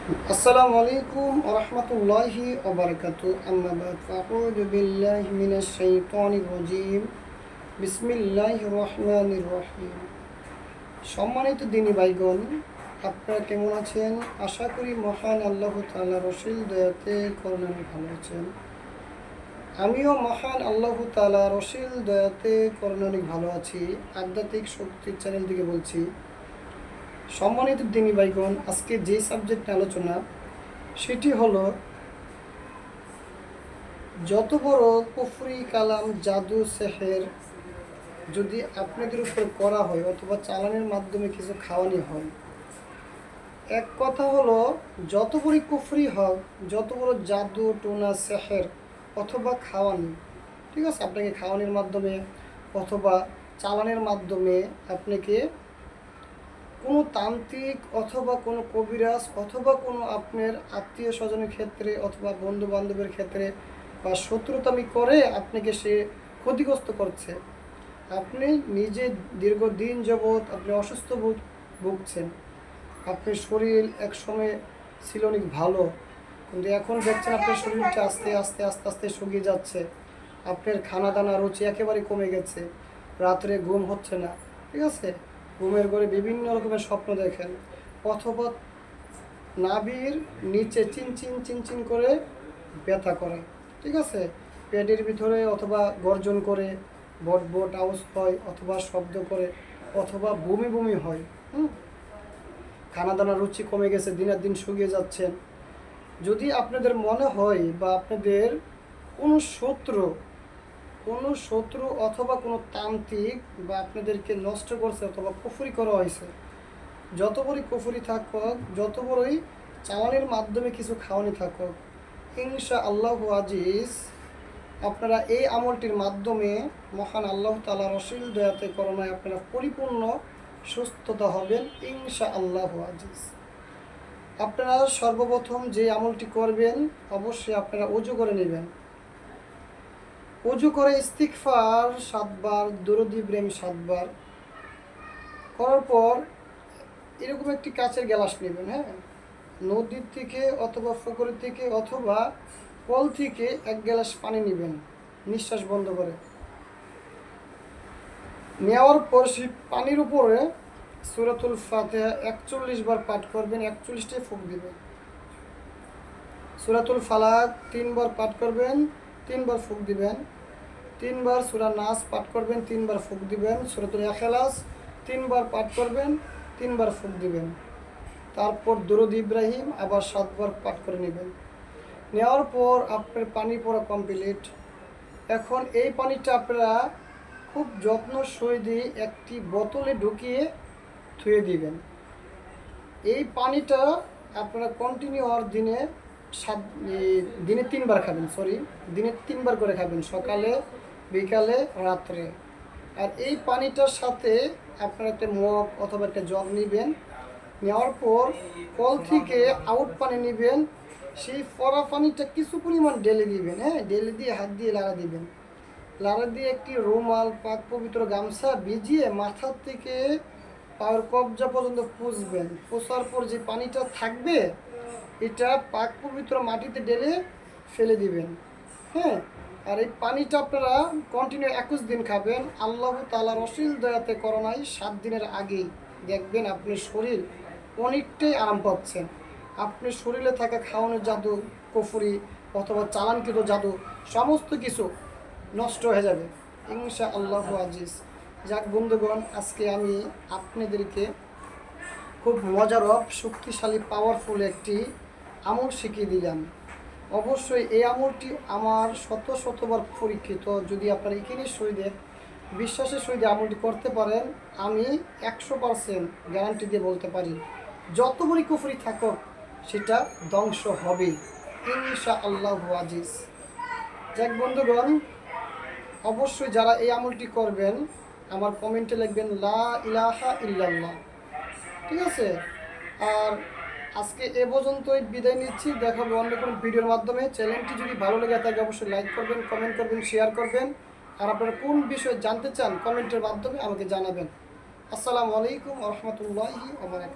আসসালামু আলাইকুম ওয়া রাহমাতুল্লাহি ওয়া বারাকাতুহু। আম্মা বাদ, ফাআউযু বিল্লাহি মিনাশ শাইতানির রাজীম। বিসমিল্লাহির রহমানির রহিম। সম্মানিত দিনী ভাইগণ, আপনারা কেমন আছেন? আশা করি মহান আল্লাহ তাআলার অসীম দয়াতে করুণায় ভালো আছেন। আমিও মহান আল্লাহ তাআলার অসীম দয়াতে করুণায় ভালো আছি। আধ্যাত্মিক শক্তির চ্যানেল থেকে বলছি। সম্মানিত দিনী ভাইগণ, আজকে যে সাবজেক্টে আলোচনা সেটি হলো যত বড় কুফরি কালাম জাদু সেহের যদি আপনাদের উপর করা হয় অথবা চালানের মাধ্যমে কিছু খাওয়ানি হয়, এক কথা হলো যত বড় কুফরি হোক, যত বড় জাদু টোনা সেহের অথবা খাওয়ানি, ঠিক আছে, আপনাকে খাওয়ানির মাধ্যমে অথবা চালানের মাধ্যমে আপনাকে কোনো তান্ত্রিক অথবা কোনো কবিরাজ অথবা কোনো আপনার আত্মীয় স্বজনের ক্ষেত্রে অথবা বন্ধু বান্ধবের ক্ষেত্রে বা শত্রুতামি করে আপনাকে সে ক্ষতিগ্রস্ত করছে, আপনি নিজে দীর্ঘদিন যাবৎ আপনি অসুস্থ ভুগছেন, আপনার শরীর এক সময় ছিল অনেক ভালো, কিন্তু এখন দেখছেন আপনার শরীরটা আস্তে আস্তে আস্তে আস্তে শুকিয়ে যাচ্ছে, আপনার খানা দানা রুচি একেবারে কমে গেছে, রাত্রে ঘুম হচ্ছে না, ঠিক আছে, ঘুমের ঘরে বিভিন্ন রকমের স্বপ্ন দেখেন, অথবা নাভির নিচে চিনচিন চিনচিন করে ব্যথা করে, ঠিক আছে, পেটের ভিতরে অথবা গর্জন করে বট বট আওয়াজ হয় অথবা শব্দ করে অথবা বমি বমি হয়, খানা দানা রুচি কমে গেছে, দিনের দিন শুকিয়ে যাচ্ছেন। যদি আপনাদের মনে হয় বা আপনাদের কোনো শত্রু অথবা কোনো তান্ত্রিক বা আপনাদেরকে নষ্ট করছে অথবা কুফরি করা হয়েছে, যত বড়ই কুফরি থাকুক, যত বড়ই চালানের মাধ্যমে কিছু খাওয়ানি থাকুক, ইনশা আল্লাহ আজিজ আপনারা এই আমলটির মাধ্যমে মহান আল্লাহ তাআলার অসীম দয়াতে করোনায় আপনারা পরিপূর্ণ সুস্থতা হবেন ইনশা আল্লাহ আজিজ। আপনারা সর্বপ্রথম যে আমলটি করবেন, অবশ্যই আপনারা ওযু করে নেবেন। ওযু করে ইস্তিগফার 7 বার, দুরূদ ইব্রাহিম 7 বার করার পর এরকম একটি কাচের গ্লাস নেবেন, হ্যাঁ, নদীর থেকে অথবা পুকুরের থেকে অথবা কল থেকে এক গ্লাস পানি নেবেন, নিঃশ্বাস বন্ধ করে নেওয়ার পর সেই পানির উপরে সূরাতুল ফাতিহা 41 বার পাঠ করবেন, 41টাই ফুঁক দিবেন। সূরাতুল ফালাক 3 বার পাঠ করবেন, 3 বার ফুঁক দিবেন। 3 বার সূরা নাস পাঠ করবেন, 3 বার ফুঁক দিবেন। সূরাতুল ইখলাস 3 বার পাঠ করবেন, 3 বার ফুঁক দিবেন। তারপর দুরূদ ইব্রাহিম আবার 7 বার পাঠ করে নেবেন। নেওয়ার পর আপনার পানি পড়া কমপ্লিট। এখন এই পানিটা আপনারা খুব যত্ন সহিত একটি বোতলে ঢুকিয়ে ধুয়ে দিবেন। এই পানিটা আপনারা কন্টিনিউ দিনে 3 বার খাবেন, দিনে 3 বার করে খাবেন, সকালে বিকালে রাত্রে। আর এই পানিটার সাথে আপনারা একটা মগ অথবা একটা জগ নেবেন, নেওয়ার পর কল থেকে আউট পানি নেবেন, সেই পরা পানিটা কিছু পরিমাণ ঢেলে দিবেন, হ্যাঁ, ঢেলে দিয়ে হাত দিয়ে লাড়া দিবেন, লাড়া দিয়ে একটি রুমাল পাক পবিত্র গামছা ভিজিয়ে মাথার থেকে পায়ের কবজা পর্যন্ত পুষবেন। পোষার পর যে পানিটা থাকবে এটা পাক পবিত্র মাটিতে ঢেলে ফেলে দিবেন, হ্যাঁ। আর এই পানিটা আপনারা কন্টিনিউ 21 দিন খাবেন। আল্লাহ তাআলার অসীম দয়াতে করোনায় 7 দিনের আগেই দেখবেন আপনার শরীর অনেকটাই আরাম পাচ্ছেন। আপনার শরীরে থাকা খাওয়ানোর জাদু, কুফরি অথবা চালানকৃত জাদু সমস্ত কিছু নষ্ট হয়ে যাবে ইনশা আল্লাহ আজিজ। যাক বন্ধুগণ, আজকে আমি আপনাদেরকে খুব মজারব শক্তিশালী পাওয়ারফুল একটি আমল শিখিয়ে দিলাম। অবশ্যই এই আমলটি আমার শতবার পরীক্ষিত। যদি আপনারা এখানের সহিত বিশ্বাসের সহিত আমলটি করতে পারেন, আমি 100% গ্যারান্টি দিয়ে বলতে পারি যত বড় কুফরি থাকুক সেটা ধ্বংস হবে ইনশা আল্লাহ আজিজ। যাক বন্ধুগণ, অবশ্যই যারা এই আমলটি করবেন আমার কমেন্টে লিখবেন লা ইলাহা ইল্লাল্লাহ, ঠিক আছে। আর আজকে এ পর্যন্তই বিদায় নিচ্ছি, দেখাবো অন্য কোনো ভিডিওর মাধ্যমে। চ্যানেলটি যদি ভালো লেগে থাকে অবশ্যই লাইক করবেন, কমেন্ট করবেন, শেয়ার করবেন। আর আপনারা কোন বিষয়ে জানতে চান কমেন্টের মাধ্যমে আমাকে জানাবেন। আসসালামু আলাইকুম ওয়া রাহমাতুল্লাহি ওয়া বারাকাতুহু।